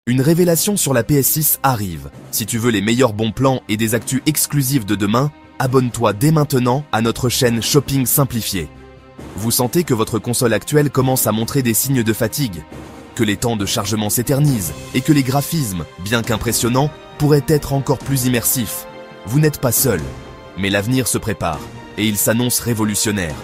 Une révélation sur la PS6 arrive. Si tu veux les meilleurs bons plans et des actus exclusives de demain, abonne-toi dès maintenant à notre chaîne Shopping Simplifié. Vous sentez que votre console actuelle commence à montrer des signes de fatigue, que les temps de chargement s'éternisent et que les graphismes, bien qu'impressionnants, pourraient être encore plus immersifs. Vous n'êtes pas seul, mais l'avenir se prépare et il s'annonce révolutionnaire.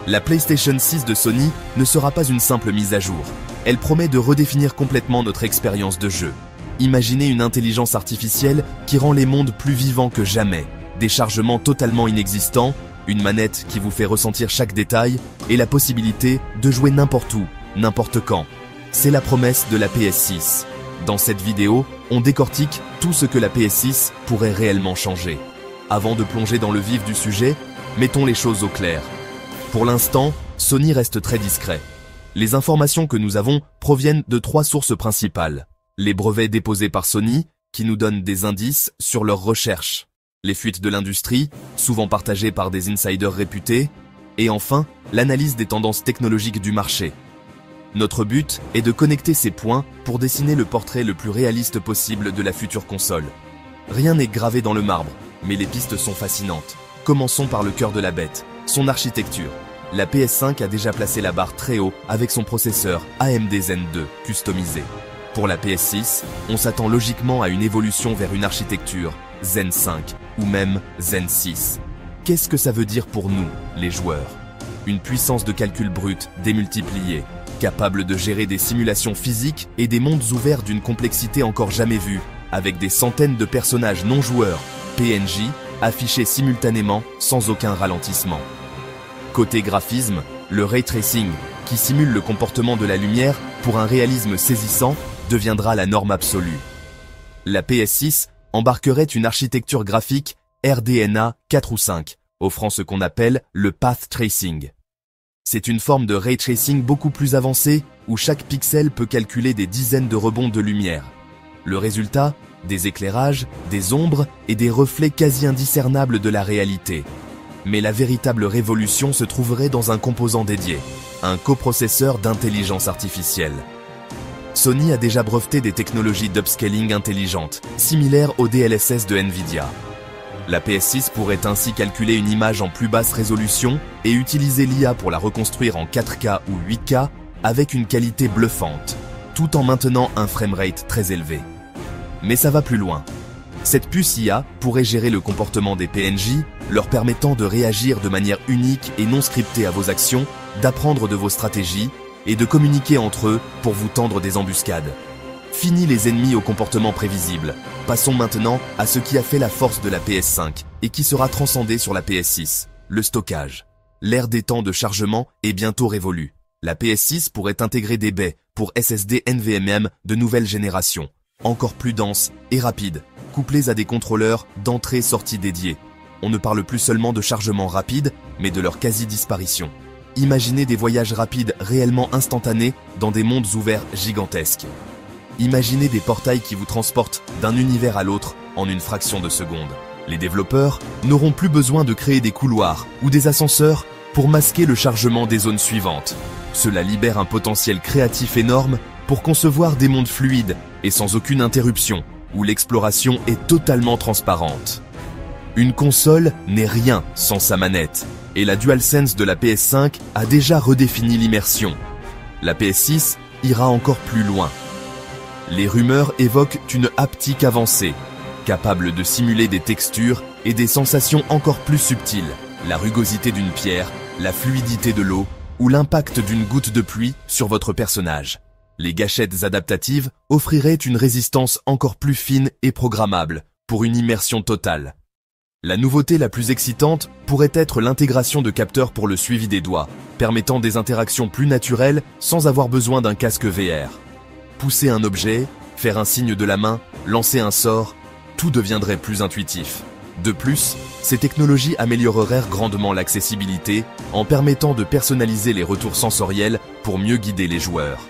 La PlayStation 6 de Sony ne sera pas une simple mise à jour. Elle promet de redéfinir complètement notre expérience de jeu. Imaginez une intelligence artificielle qui rend les mondes plus vivants que jamais, des chargements totalement inexistants, une manette qui vous fait ressentir chaque détail et la possibilité de jouer n'importe où, n'importe quand. C'est la promesse de la PS6. Dans cette vidéo, on décortique tout ce que la PS6 pourrait réellement changer. Avant de plonger dans le vif du sujet, mettons les choses au clair. Pour l'instant, Sony reste très discret. Les informations que nous avons proviennent de 3 sources principales. Les brevets déposés par Sony, qui nous donnent des indices sur leurs recherches. Les fuites de l'industrie, souvent partagées par des insiders réputés. Et enfin, l'analyse des tendances technologiques du marché. Notre but est de connecter ces points pour dessiner le portrait le plus réaliste possible de la future console. Rien n'est gravé dans le marbre, mais les pistes sont fascinantes. Commençons par le cœur de la bête, son architecture. La PS5 a déjà placé la barre très haut avec son processeur AMD Zen 2 customisé. Pour la PS6, on s'attend logiquement à une évolution vers une architecture Zen 5 ou même Zen 6. Qu'est-ce que ça veut dire pour nous, les joueurs? Une puissance de calcul brute démultipliée, capable de gérer des simulations physiques et des mondes ouverts d'une complexité encore jamais vue, avec des centaines de personnages non joueurs, PNJ, affichés simultanément sans aucun ralentissement. Côté graphisme, le ray tracing, qui simule le comportement de la lumière pour un réalisme saisissant, deviendra la norme absolue. La PS6 embarquerait une architecture graphique RDNA 4 ou 5, offrant ce qu'on appelle le path tracing. C'est une forme de ray tracing beaucoup plus avancée où chaque pixel peut calculer des dizaines de rebonds de lumière. Le résultat, des éclairages, des ombres et des reflets quasi indiscernables de la réalité. Mais la véritable révolution se trouverait dans un composant dédié, un coprocesseur d'intelligence artificielle. Sony a déjà breveté des technologies d'upscaling intelligentes, similaires au DLSS de Nvidia. La PS6 pourrait ainsi calculer une image en plus basse résolution et utiliser l'IA pour la reconstruire en 4K ou 8K avec une qualité bluffante, tout en maintenant un framerate très élevé. Mais ça va plus loin. Cette puce IA pourrait gérer le comportement des PNJ, leur permettant de réagir de manière unique et non scriptée à vos actions, d'apprendre de vos stratégies et de communiquer entre eux pour vous tendre des embuscades. Fini les ennemis au comportement prévisible. Passons maintenant à ce qui a fait la force de la PS5 et qui sera transcendé sur la PS6, le stockage. L'ère des temps de chargement est bientôt révolue. La PS6 pourrait intégrer des baies pour SSD NVMe de nouvelle génération, encore plus denses et rapides, couplés à des contrôleurs d'entrée-sortie dédiés. On ne parle plus seulement de chargement rapide, mais de leur quasi-disparition. Imaginez des voyages rapides réellement instantanés dans des mondes ouverts gigantesques. Imaginez des portails qui vous transportent d'un univers à l'autre en une fraction de seconde. Les développeurs n'auront plus besoin de créer des couloirs ou des ascenseurs pour masquer le chargement des zones suivantes. Cela libère un potentiel créatif énorme pour concevoir des mondes fluides et sans aucune interruption, où l'exploration est totalement transparente. Une console n'est rien sans sa manette, et la DualSense de la PS5 a déjà redéfini l'immersion. La PS6 ira encore plus loin. Les rumeurs évoquent une haptique avancée, capable de simuler des textures et des sensations encore plus subtiles, la rugosité d'une pierre, la fluidité de l'eau ou l'impact d'une goutte de pluie sur votre personnage. Les gâchettes adaptatives offriraient une résistance encore plus fine et programmable pour une immersion totale. La nouveauté la plus excitante pourrait être l'intégration de capteurs pour le suivi des doigts, permettant des interactions plus naturelles sans avoir besoin d'un casque VR. Pousser un objet, faire un signe de la main, lancer un sort, tout deviendrait plus intuitif. De plus, ces technologies amélioreraient grandement l'accessibilité en permettant de personnaliser les retours sensoriels pour mieux guider les joueurs.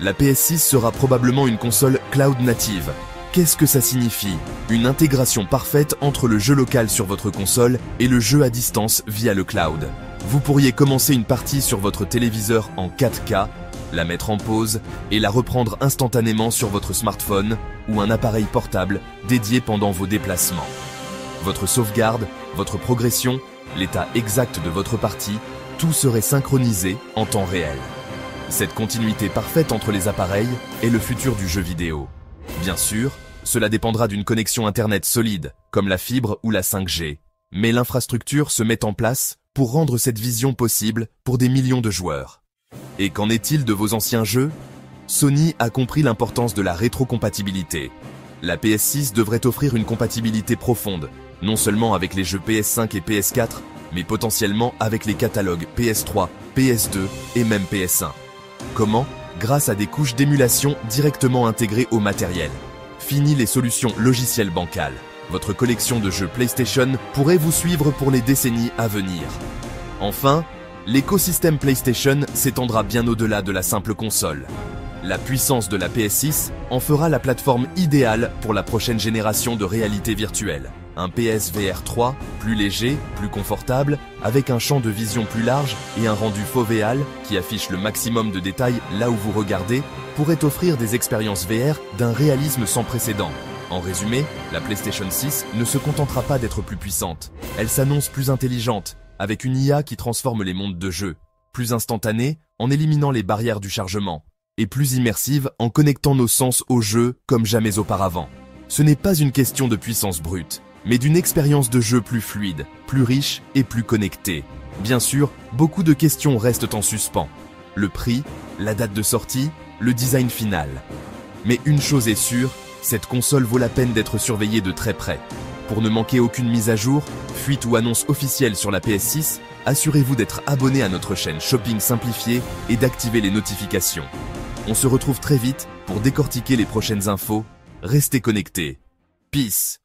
La PS6 sera probablement une console cloud native. Qu'est-ce que ça signifie? Une intégration parfaite entre le jeu local sur votre console et le jeu à distance via le cloud. Vous pourriez commencer une partie sur votre téléviseur en 4K la mettre en pause et la reprendre instantanément sur votre smartphone ou un appareil portable dédié pendant vos déplacements. Votre sauvegarde, votre progression, l'état exact de votre partie, tout serait synchronisé en temps réel. Cette continuité parfaite entre les appareils est le futur du jeu vidéo. Bien sûr, cela dépendra d'une connexion Internet solide, comme la fibre ou la 5G, mais l'infrastructure se met en place pour rendre cette vision possible pour des millions de joueurs. Et qu'en est-il de vos anciens jeux? Sony a compris l'importance de la rétrocompatibilité. La PS6 devrait offrir une compatibilité profonde, non seulement avec les jeux PS5 et PS4, mais potentiellement avec les catalogues PS3, PS2 et même PS1. Comment? Grâce à des couches d'émulation directement intégrées au matériel. Fini les solutions logicielles bancales. Votre collection de jeux PlayStation pourrait vous suivre pour les décennies à venir. Enfin, l'écosystème PlayStation s'étendra bien au-delà de la simple console. La puissance de la PS6 en fera la plateforme idéale pour la prochaine génération de réalité virtuelle. Un PSVR 3, plus léger, plus confortable, avec un champ de vision plus large et un rendu fovéal qui affiche le maximum de détails là où vous regardez, pourrait offrir des expériences VR d'un réalisme sans précédent. En résumé, la PlayStation 6 ne se contentera pas d'être plus puissante. Elle s'annonce plus intelligente, avec une IA qui transforme les mondes de jeu, plus instantanée en éliminant les barrières du chargement, et plus immersive en connectant nos sens au jeu comme jamais auparavant. Ce n'est pas une question de puissance brute, mais d'une expérience de jeu plus fluide, plus riche et plus connectée. Bien sûr, beaucoup de questions restent en suspens. Le prix, la date de sortie, le design final. Mais une chose est sûre, cette console vaut la peine d'être surveillée de très près. Pour ne manquer aucune mise à jour, fuite ou annonce officielle sur la PS6, assurez-vous d'être abonné à notre chaîne Shopping Simplifié et d'activer les notifications. On se retrouve très vite pour décortiquer les prochaines infos. Restez connectés. Peace.